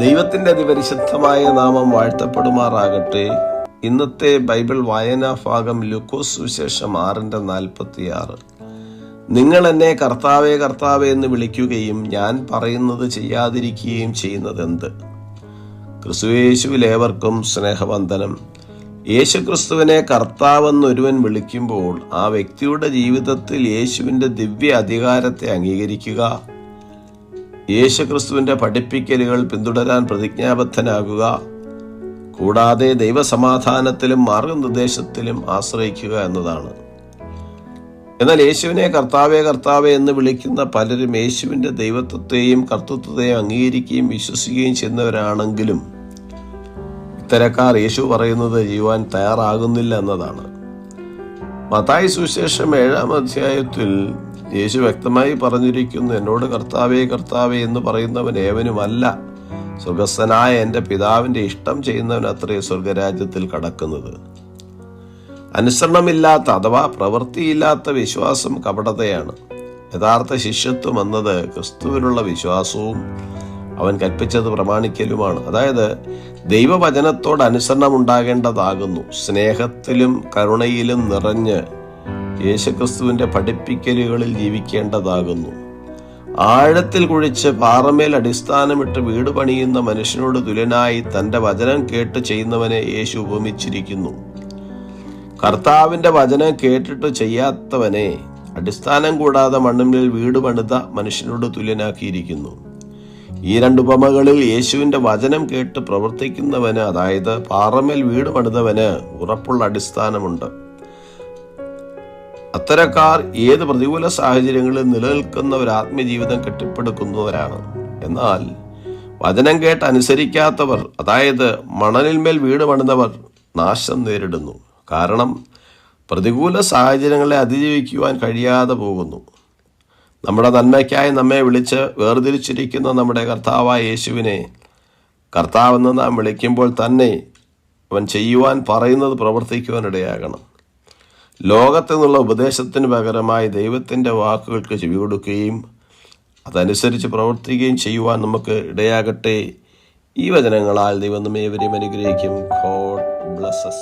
ദൈവത്തിൻ്റെ അതിപരിശുദ്ധമായ നാമം വാഴ്ത്തപ്പെടുമാറാകട്ടെ. ഇന്നത്തെ ബൈബിൾ വായനാ ഭാഗം ലൂക്കോസ് സുവിശേഷം 6:46. നിങ്ങൾ എന്നെ കർത്താവേ കർത്താവേ എന്ന് വിളിക്കുകയും ഞാൻ പറയുന്നത് ചെയ്യാതിരിക്കുകയും ചെയ്യുന്നതെന്ത്? ക്രിസ്തുയേശുവിൽ ഏവർക്കും സ്നേഹവന്ദനം. യേശുക്രിസ്തുവിനെ കർത്താവെന്നൊരുവൻ വിളിക്കുമ്പോൾ ആ വ്യക്തിയുടെ ജീവിതത്തിൽ യേശുവിൻ്റെ ദിവ്യ അധികാരത്തെ അംഗീകരിക്കുക, യേശുക്രിസ്തുവിൻ്റെ പഠിപ്പിക്കലുകൾ പിന്തുടരാൻ പ്രതിജ്ഞാബദ്ധനാകുക, കൂടാതെ ദൈവസമാധാനത്തിലും മാർഗനിർദ്ദേശത്തിലും ആശ്രയിക്കുക എന്നതാണ്. എന്നാൽ യേശുവിനെ കർത്താവേ കർത്താവേ എന്ന് വിളിക്കുന്ന പലരും യേശുവിൻ്റെ ദൈവത്വത്തെയും കർത്തൃത്വത്തെയും അംഗീകരിക്കുകയും വിശ്വസിക്കുകയും ചെയ്യുന്നവരാണെങ്കിലും ഇത്തരക്കാർ യേശു പറയുന്നത് ചെയ്യുവാൻ തയ്യാറാകുന്നില്ല എന്നതാണ്. മത്തായി സുവിശേഷം 7-ാം അധ്യായത്തിൽ യേശു വ്യക്തമായി പറഞ്ഞിരിക്കുന്നു, എന്നോട് കർത്താവേ കർത്താവേ എന്ന് പറയുന്നവൻ ഏവനുമല്ല, സ്വർഗസ്ഥനായ എൻ്റെ പിതാവിൻ്റെ ഇഷ്ടം ചെയ്യുന്നവൻ അത്രേ സ്വർഗരാജ്യത്തിൽ കടക്കുന്നത്. അനുസരണമില്ലാത്ത അഥവാ പ്രവൃത്തിയില്ലാത്ത വിശ്വാസം കപടതയാണ്. യഥാർത്ഥ ശിഷ്യത്വം എന്നത് ക്രിസ്തുവിലുള്ള വിശ്വാസവും അവൻ കൽപ്പിച്ചത് പ്രമാണിക്കലുമാണ്. അതായത് ദൈവവചനത്തോട് അനുസരണം ഉണ്ടാകേണ്ടതാകുന്നു. സ്നേഹത്തിലും കരുണയിലും നിറഞ്ഞ് യേശുക്രിസ്തുവിൻ്റെ പഠിപ്പിക്കലുകളിൽ ജീവിക്കേണ്ടതാകുന്നു. ആഴത്തിൽ കുഴിച്ച് പാറമേൽ അടിസ്ഥാനമിട്ട് വീട് പണിയുന്ന മനുഷ്യനോട് തുല്യനായി തൻ്റെ വചനം കേട്ട് ചെയ്യുന്നവനെ യേശു ഉപമിച്ചിരിക്കുന്നു. കർത്താവിൻ്റെ വചനം കേട്ടിട്ട് ചെയ്യാത്തവനെ അടിസ്ഥാനം കൂടാതെ മണ്ണിന്മേൽ വീട് പണിത മനുഷ്യനോട് തുല്യനാക്കിയിരിക്കുന്നു. ഈ രണ്ട് ഉപമകളിൽ യേശുവിൻ്റെ വചനം കേട്ട് പ്രവർത്തിക്കുന്നവന്, അതായത് പാറമേൽ വീട് പണിതവന് ഉറപ്പുള്ള അടിസ്ഥാനമുണ്ട്. അത്തരക്കാർ ഏത് പ്രതികൂല സാഹചര്യങ്ങളിൽ നിലനിൽക്കുന്ന ഒരു ആത്മീയജീവിതം കെട്ടിപ്പടുക്കുന്നവരാണ്. എന്നാൽ വചനം കേട്ട് അനുസരിക്കാത്തവർ, അതായത് മണലിന്മേൽ വീട് പണിതവർ, നാശം നേരിടുന്നു. കാരണം പ്രതികൂല സാഹചര്യങ്ങളെ അതിജീവിക്കുവാൻ കഴിയാതെ പോകുന്നു. നമ്മുടെ നന്മയ്ക്കായി നമ്മെ വിളിച്ച് വേർതിരിച്ചിരിക്കുന്ന നമ്മുടെ കർത്താവായ യേശുവിനെ കർത്താവെന്ന് നാം വിളിക്കുമ്പോൾ തന്നെ അവൻ ചെയ്യുവാൻ പറയുന്നത് പ്രവർത്തിക്കുവാൻ ഇടയാകണം. ലോകത്തു നിന്നുള്ള ഉപദേശത്തിന് പകരമായി ദൈവത്തിൻ്റെ വാക്കുകൾക്ക് ചെവി കൊടുക്കുകയും അതനുസരിച്ച് പ്രവർത്തിക്കുകയും ചെയ്യുവാൻ നമുക്ക് ഇടയാകട്ടെ. ഈ വചനങ്ങളാൽ ദൈവം നമ്മെ ഏവരെയും അനുഗ്രഹിക്കും. God bless us.